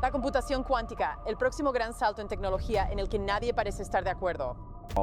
La computación cuántica, el próximo gran salto en tecnología en el que nadie parece estar de acuerdo.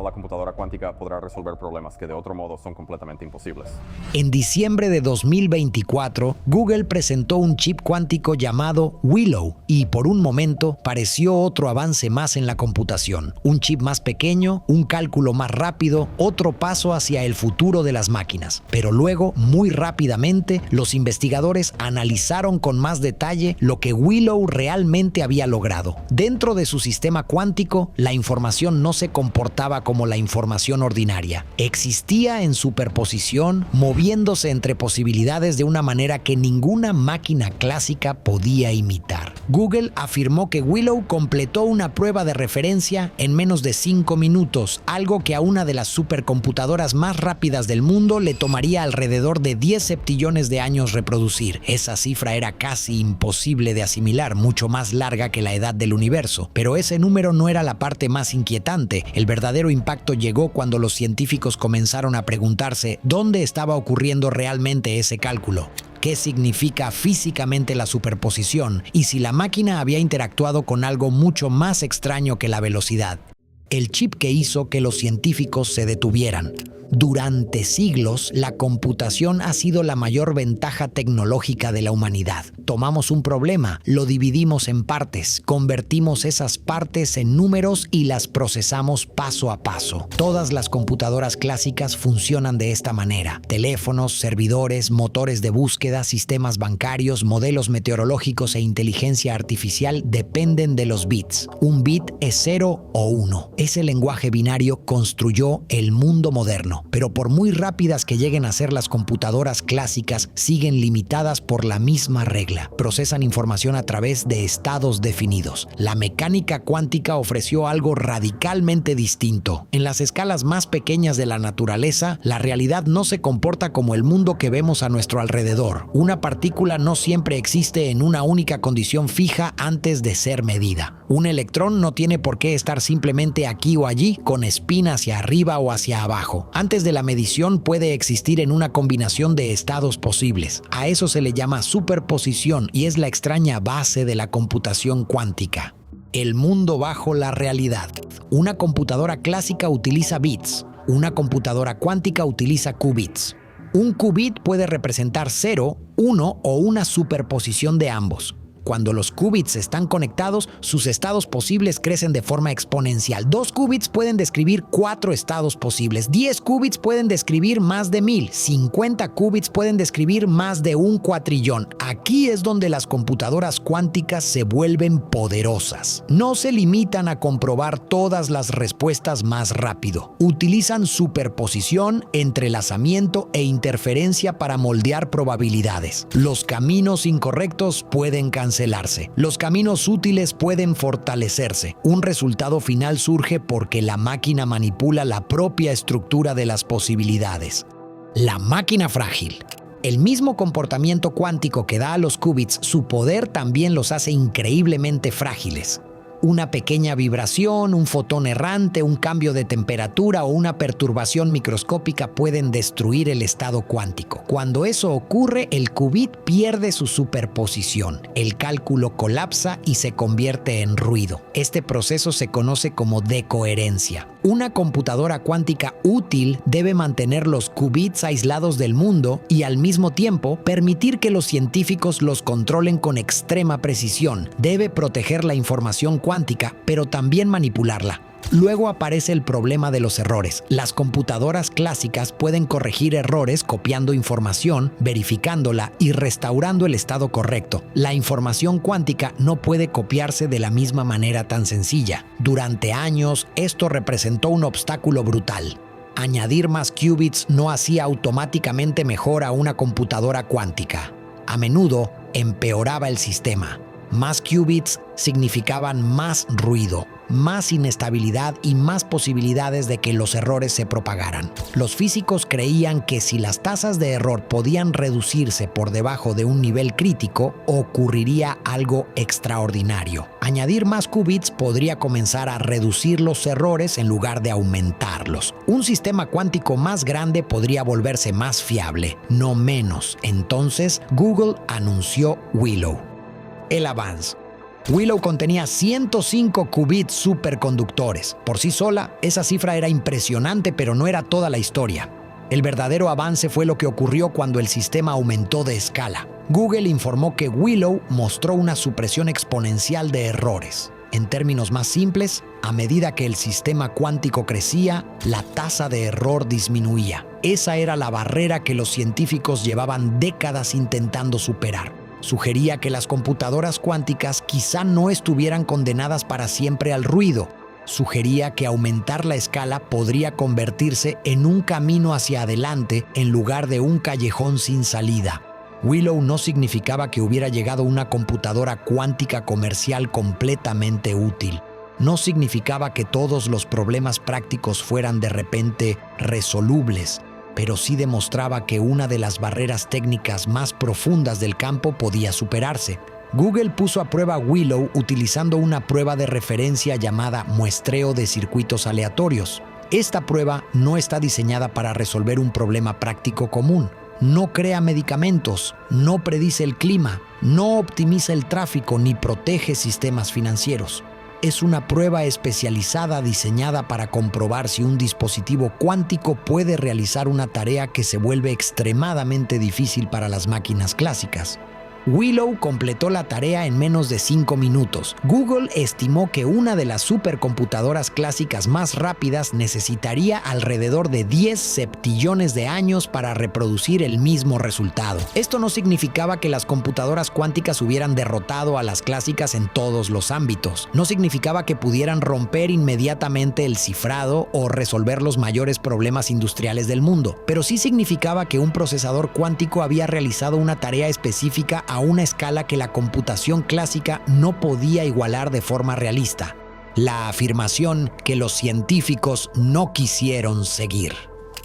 La computadora cuántica podrá resolver problemas que de otro modo son completamente imposibles. En diciembre de 2024, Google presentó un chip cuántico llamado Willow y por un momento pareció otro avance más en la computación. Un chip más pequeño, un cálculo más rápido, otro paso hacia el futuro de las máquinas. Pero luego, muy rápidamente, los investigadores analizaron con más detalle lo que Willow realmente había logrado. Dentro de su sistema cuántico, la información no se comportaba como la información ordinaria. Existía en superposición, moviéndose entre posibilidades de una manera que ninguna máquina clásica podía imitar. Google afirmó que Willow completó una prueba de referencia en menos de 5 minutos, algo que a una de las supercomputadoras más rápidas del mundo le tomaría alrededor de 10 septillones de años reproducir. Esa cifra era casi imposible de asimilar, mucho más larga que la edad del universo. Pero ese número no era la parte más inquietante. El verdadero impacto llegó cuando los científicos comenzaron a preguntarse dónde estaba ocurriendo realmente ese cálculo, qué significa físicamente la superposición y si la máquina había interactuado con algo mucho más extraño que la velocidad. El chip que hizo que los científicos se detuvieran. Durante siglos, la computación ha sido la mayor ventaja tecnológica de la humanidad. Tomamos un problema, lo dividimos en partes, convertimos esas partes en números y las procesamos paso a paso. Todas las computadoras clásicas funcionan de esta manera. Teléfonos, servidores, motores de búsqueda, sistemas bancarios, modelos meteorológicos e inteligencia artificial dependen de los bits. Un bit es 0 o 1. Ese lenguaje binario construyó el mundo moderno. Pero por muy rápidas que lleguen a ser las computadoras clásicas, siguen limitadas por la misma regla. Procesan información a través de estados definidos. La mecánica cuántica ofreció algo radicalmente distinto. En las escalas más pequeñas de la naturaleza, la realidad no se comporta como el mundo que vemos a nuestro alrededor. Una partícula no siempre existe en una única condición fija antes de ser medida. Un electrón no tiene por qué estar simplemente aquí o allí, con espín hacia arriba o hacia abajo. Antes de la medición puede existir en una combinación de estados posibles. A eso se le llama superposición y es la extraña base de la computación cuántica. El mundo bajo la realidad. Una computadora clásica utiliza bits. Una computadora cuántica utiliza qubits. Un qubit puede representar 0, 1 o una superposición de ambos. Cuando los qubits están conectados, sus estados posibles crecen de forma exponencial. 2 qubits pueden describir 4 estados posibles. 10 qubits pueden describir más de 1000. 50 qubits pueden describir más de 1 cuatrillón. Aquí es donde las computadoras cuánticas se vuelven poderosas. No se limitan a comprobar todas las respuestas más rápido. Utilizan superposición, entrelazamiento e interferencia para moldear probabilidades. Los caminos incorrectos pueden cancelarse. Los caminos útiles pueden fortalecerse. Un resultado final surge porque la máquina manipula la propia estructura de las posibilidades. La máquina frágil. El mismo comportamiento cuántico que da a los qubits su poder también los hace increíblemente frágiles. Una pequeña vibración, un fotón errante, un cambio de temperatura o una perturbación microscópica pueden destruir el estado cuántico. Cuando eso ocurre, el qubit pierde su superposición. El cálculo colapsa y se convierte en ruido. Este proceso se conoce como decoherencia. Una computadora cuántica útil debe mantener los qubits aislados del mundo y al mismo tiempo permitir que los científicos los controlen con extrema precisión. Debe proteger la información cuántica, pero también manipularla. Luego aparece el problema de los errores. Las computadoras clásicas pueden corregir errores copiando información, verificándola y restaurando el estado correcto. La información cuántica no puede copiarse de la misma manera tan sencilla. Durante años, esto representó un obstáculo brutal. Añadir más qubits no hacía automáticamente mejor a una computadora cuántica. A menudo empeoraba el sistema. Más qubits significaban más ruido, más inestabilidad y más posibilidades de que los errores se propagaran. Los físicos creían que si las tasas de error podían reducirse por debajo de un nivel crítico, ocurriría algo extraordinario. Añadir más qubits podría comenzar a reducir los errores en lugar de aumentarlos. Un sistema cuántico más grande podría volverse más fiable, no menos. Entonces, Google anunció Willow. El avance. Willow contenía 105 qubits superconductores. Por sí sola, esa cifra era impresionante, pero no era toda la historia. El verdadero avance fue lo que ocurrió cuando el sistema aumentó de escala. Google informó que Willow mostró una supresión exponencial de errores. En términos más simples, a medida que el sistema cuántico crecía, la tasa de error disminuía. Esa era la barrera que los científicos llevaban décadas intentando superar. Sugería que las computadoras cuánticas quizá no estuvieran condenadas para siempre al ruido. Sugería que aumentar la escala podría convertirse en un camino hacia adelante en lugar de un callejón sin salida. Willow no significaba que hubiera llegado una computadora cuántica comercial completamente útil. No significaba que todos los problemas prácticos fueran de repente resolubles, pero sí demostraba que una de las barreras técnicas más profundas del campo podía superarse. Google puso a prueba Willow utilizando una prueba de referencia llamada muestreo de circuitos aleatorios. Esta prueba no está diseñada para resolver un problema práctico común. No crea medicamentos, no predice el clima, no optimiza el tráfico ni protege sistemas financieros. Es una prueba especializada diseñada para comprobar si un dispositivo cuántico puede realizar una tarea que se vuelve extremadamente difícil para las máquinas clásicas. Willow completó la tarea en menos de 5 minutos. Google estimó que una de las supercomputadoras clásicas más rápidas necesitaría alrededor de 10 septillones de años para reproducir el mismo resultado. Esto no significaba que las computadoras cuánticas hubieran derrotado a las clásicas en todos los ámbitos. No significaba que pudieran romper inmediatamente el cifrado o resolver los mayores problemas industriales del mundo, pero sí significaba que un procesador cuántico había realizado una tarea específica a una escala que la computación clásica no podía igualar de forma realista. La afirmación que los científicos no quisieron seguir.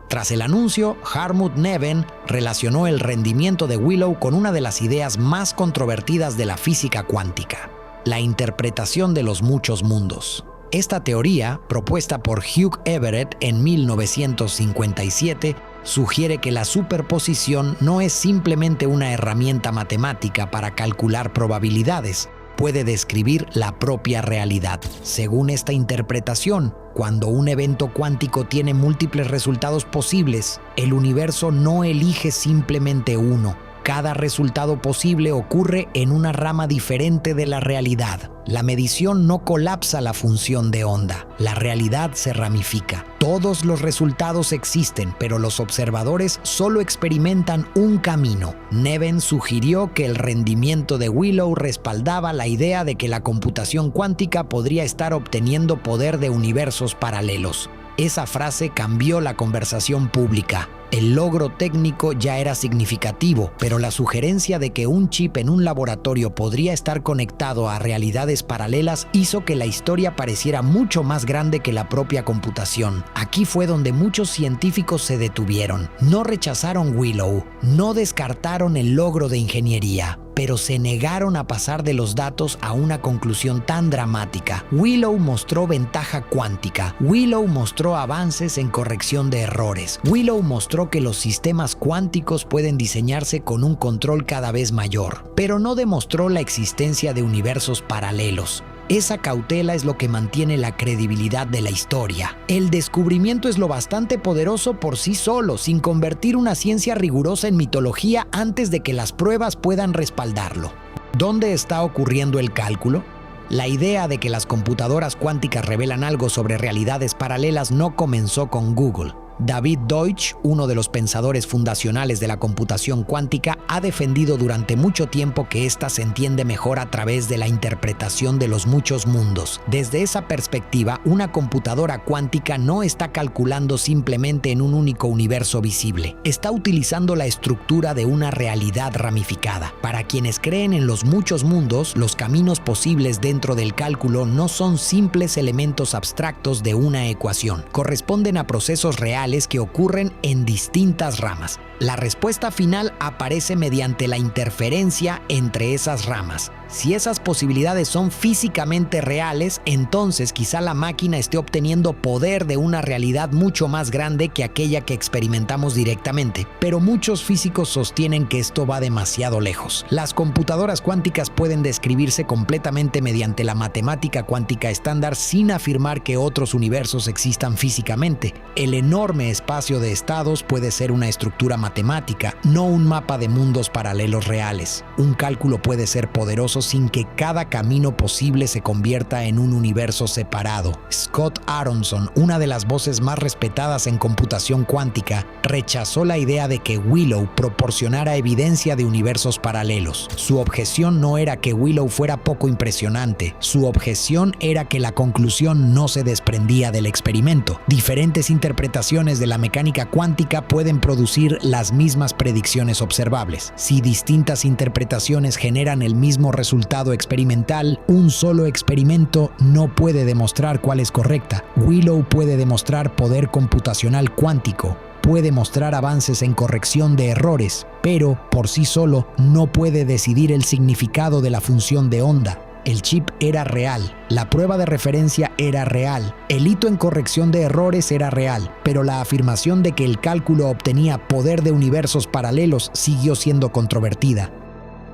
Tras el anuncio, Hartmut Neven relacionó el rendimiento de Willow con una de las ideas más controvertidas de la física cuántica: la interpretación de los muchos mundos. Esta teoría, propuesta por Hugh Everett en 1957, sugiere que la superposición no es simplemente una herramienta matemática para calcular probabilidades, puede describir la propia realidad. Según esta interpretación, cuando un evento cuántico tiene múltiples resultados posibles, el universo no elige simplemente uno. Cada resultado posible ocurre en una rama diferente de la realidad. La medición no colapsa la función de onda, la realidad se ramifica. Todos los resultados existen, pero los observadores solo experimentan un camino. Neven sugirió que el rendimiento de Willow respaldaba la idea de que la computación cuántica podría estar obteniendo poder de universos paralelos. Esa frase cambió la conversación pública. El logro técnico ya era significativo, pero la sugerencia de que un chip en un laboratorio podría estar conectado a realidades paralelas hizo que la historia pareciera mucho más grande que la propia computación. Aquí fue donde muchos científicos se detuvieron. No rechazaron Willow, no descartaron el logro de ingeniería, pero se negaron a pasar de los datos a una conclusión tan dramática. Willow mostró ventaja cuántica. Willow mostró avances en corrección de errores. Willow mostró que los sistemas cuánticos pueden diseñarse con un control cada vez mayor, pero no demostró la existencia de universos paralelos. Esa cautela es lo que mantiene la credibilidad de la historia. El descubrimiento es lo bastante poderoso por sí solo, sin convertir una ciencia rigurosa en mitología antes de que las pruebas puedan respaldarlo. ¿Dónde está ocurriendo el cálculo? La idea de que las computadoras cuánticas revelan algo sobre realidades paralelas no comenzó con Google. David Deutsch, uno de los pensadores fundacionales de la computación cuántica, ha defendido durante mucho tiempo que ésta se entiende mejor a través de la interpretación de los muchos mundos. Desde esa perspectiva, una computadora cuántica no está calculando simplemente en un único universo visible. Está utilizando la estructura de una realidad ramificada. Para quienes creen en los muchos mundos, los caminos posibles dentro del cálculo no son simples elementos abstractos de una ecuación. Corresponden a procesos reales que ocurren en distintas ramas. La respuesta final aparece mediante la interferencia entre esas ramas. Si esas posibilidades son físicamente reales, entonces quizá la máquina esté obteniendo poder de una realidad mucho más grande que aquella que experimentamos directamente. Pero muchos físicos sostienen que esto va demasiado lejos. Las computadoras cuánticas pueden describirse completamente mediante la matemática cuántica estándar sin afirmar que otros universos existan físicamente. El enorme espacio de estados puede ser una estructura matemática, no un mapa de mundos paralelos reales. Un cálculo puede ser poderoso sin que cada camino posible se convierta en un universo separado. Scott Aronson, una de las voces más respetadas en computación cuántica, rechazó la idea de que Willow proporcionara evidencia de universos paralelos. Su objeción no era que Willow fuera poco impresionante, su objeción era que la conclusión no se desprendía del experimento. Diferentes interpretaciones de la mecánica cuántica pueden producir las mismas predicciones observables. Si distintas interpretaciones generan el mismo resultado experimental, un solo experimento no puede demostrar cuál es correcta. Willow puede demostrar poder computacional cuántico, puede mostrar avances en corrección de errores, pero por sí solo no puede decidir el significado de la función de onda. El chip era real, la prueba de referencia era real, el hito en corrección de errores era real, pero la afirmación de que el cálculo obtenía poder de universos paralelos siguió siendo controvertida.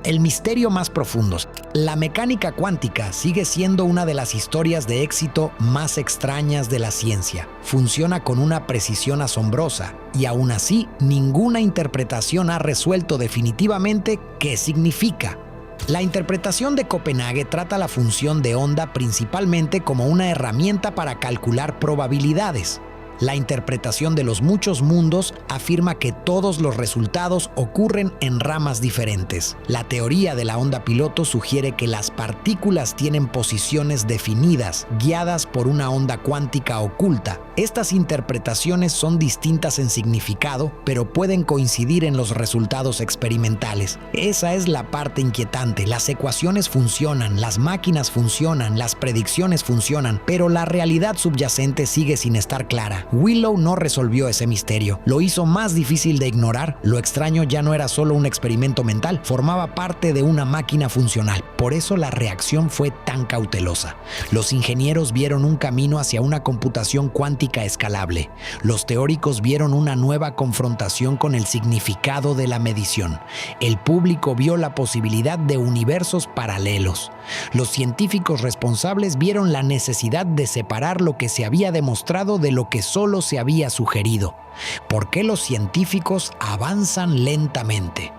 El misterio más profundo. La mecánica cuántica sigue siendo una de las historias de éxito más extrañas de la ciencia. Funciona con una precisión asombrosa y aún así ninguna interpretación ha resuelto definitivamente qué significa. La interpretación de Copenhague trata la función de onda principalmente como una herramienta para calcular probabilidades. La interpretación de los muchos mundos afirma que todos los resultados ocurren en ramas diferentes. La teoría de la onda piloto sugiere que las partículas tienen posiciones definidas, guiadas por una onda cuántica oculta. Estas interpretaciones son distintas en significado, pero pueden coincidir en los resultados experimentales. Esa es la parte inquietante. Las ecuaciones funcionan, las máquinas funcionan, las predicciones funcionan, pero la realidad subyacente sigue sin estar clara. Willow no resolvió ese misterio, lo hizo más difícil de ignorar. Lo extraño ya no era solo un experimento mental, formaba parte de una máquina funcional. Por eso la reacción fue tan cautelosa. Los ingenieros vieron un camino hacia una computación cuántica escalable. Los teóricos vieron una nueva confrontación con el significado de la medición. El público vio la posibilidad de universos paralelos. Los científicos responsables vieron la necesidad de separar lo que se había demostrado de lo que solo se había sugerido. ¿Por qué los científicos avanzan lentamente?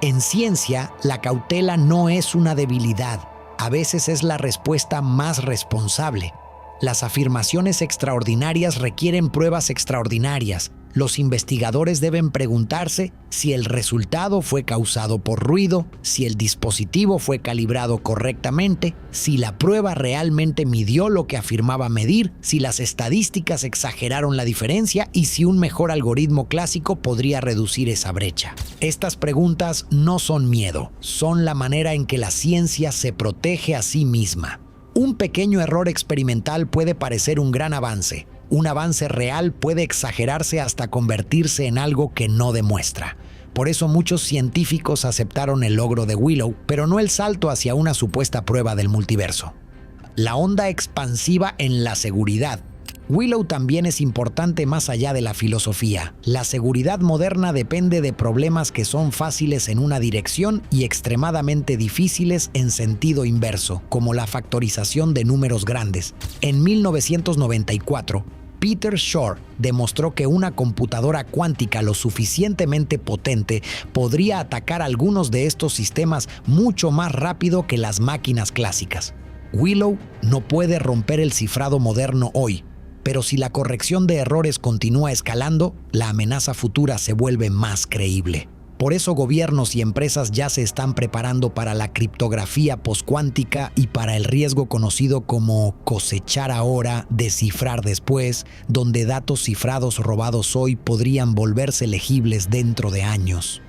En ciencia, la cautela no es una debilidad, a veces es la respuesta más responsable. Las afirmaciones extraordinarias requieren pruebas extraordinarias. Los investigadores deben preguntarse si el resultado fue causado por ruido, si el dispositivo fue calibrado correctamente, si la prueba realmente midió lo que afirmaba medir, si las estadísticas exageraron la diferencia y si un mejor algoritmo clásico podría reducir esa brecha. Estas preguntas no son miedo, son la manera en que la ciencia se protege a sí misma. Un pequeño error experimental puede parecer un gran avance. Un avance real puede exagerarse hasta convertirse en algo que no demuestra. Por eso muchos científicos aceptaron el logro de Willow, pero no el salto hacia una supuesta prueba del multiverso. La onda expansiva en la seguridad. Willow también es importante más allá de la filosofía. La seguridad moderna depende de problemas que son fáciles en una dirección y extremadamente difíciles en sentido inverso, como la factorización de números grandes. En 1994, Peter Shor demostró que una computadora cuántica lo suficientemente potente podría atacar algunos de estos sistemas mucho más rápido que las máquinas clásicas. Willow no puede romper el cifrado moderno hoy, pero si la corrección de errores continúa escalando, la amenaza futura se vuelve más creíble. Por eso gobiernos y empresas ya se están preparando para la criptografía poscuántica y para el riesgo conocido como cosechar ahora, descifrar después, donde datos cifrados robados hoy podrían volverse legibles dentro de años.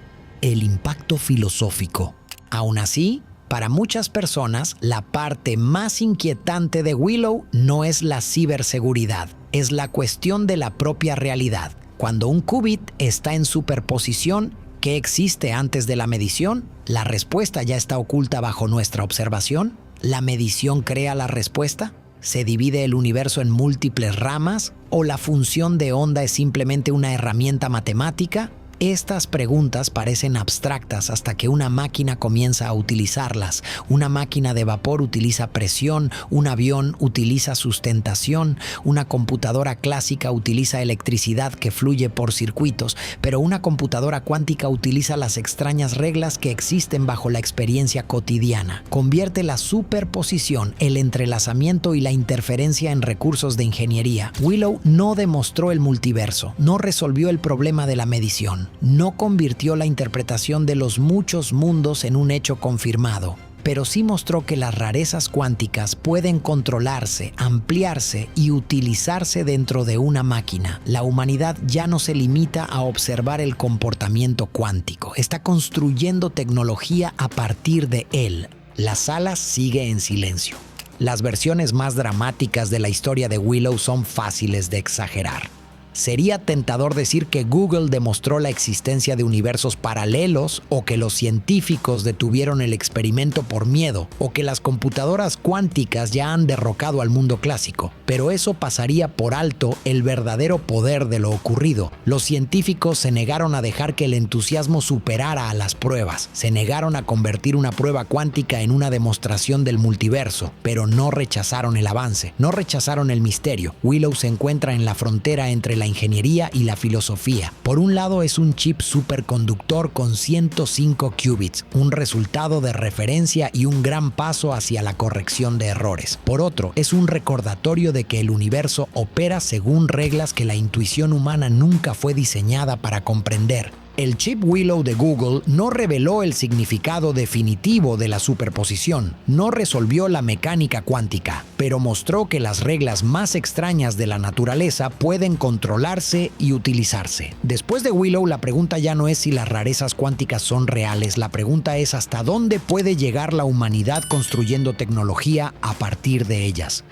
El impacto filosófico. Aún así, para muchas personas, la parte más inquietante de Willow no es la ciberseguridad, es la cuestión de la propia realidad. Cuando un qubit está en superposición, ¿Qué existe antes de la medición? ¿La respuesta ya está oculta bajo nuestra observación? ¿La medición crea la respuesta? ¿Se divide el universo en múltiples ramas? ¿O la función de onda es simplemente una herramienta matemática? Estas preguntas parecen abstractas hasta que una máquina comienza a utilizarlas. Una máquina de vapor utiliza presión, un avión utiliza sustentación, una computadora clásica utiliza electricidad que fluye por circuitos, pero una computadora cuántica utiliza las extrañas reglas que existen bajo la experiencia cotidiana. Convierte la superposición, el entrelazamiento y la interferencia en recursos de ingeniería. Willow no demostró el multiverso, no resolvió el problema de la medición. No convirtió la interpretación de los muchos mundos en un hecho confirmado, pero sí mostró que las rarezas cuánticas pueden controlarse, ampliarse y utilizarse dentro de una máquina. La humanidad ya no se limita a observar el comportamiento cuántico, está construyendo tecnología a partir de él. La sala sigue en silencio. Las versiones más dramáticas de la historia de Willow son fáciles de exagerar. Sería tentador decir que Google demostró la existencia de universos paralelos, o que los científicos detuvieron el experimento por miedo, o que las computadoras cuánticas ya han derrocado al mundo clásico. Pero eso pasaría por alto el verdadero poder de lo ocurrido. Los científicos se negaron a dejar que el entusiasmo superara a las pruebas. Se negaron a convertir una prueba cuántica en una demostración del multiverso, pero no rechazaron el avance, no rechazaron el misterio. Willow se encuentra en la frontera entre la ingeniería y la filosofía. Por un lado, es un chip superconductor con 105 qubits, un resultado de referencia y un gran paso hacia la corrección de errores. Por otro, es un recordatorio de que el universo opera según reglas que la intuición humana nunca fue diseñada para comprender. El chip Willow de Google no reveló el significado definitivo de la superposición, no resolvió la mecánica cuántica, pero mostró que las reglas más extrañas de la naturaleza pueden controlarse y utilizarse. Después de Willow, la pregunta ya no es si las rarezas cuánticas son reales, la pregunta es hasta dónde puede llegar la humanidad construyendo tecnología a partir de ellas.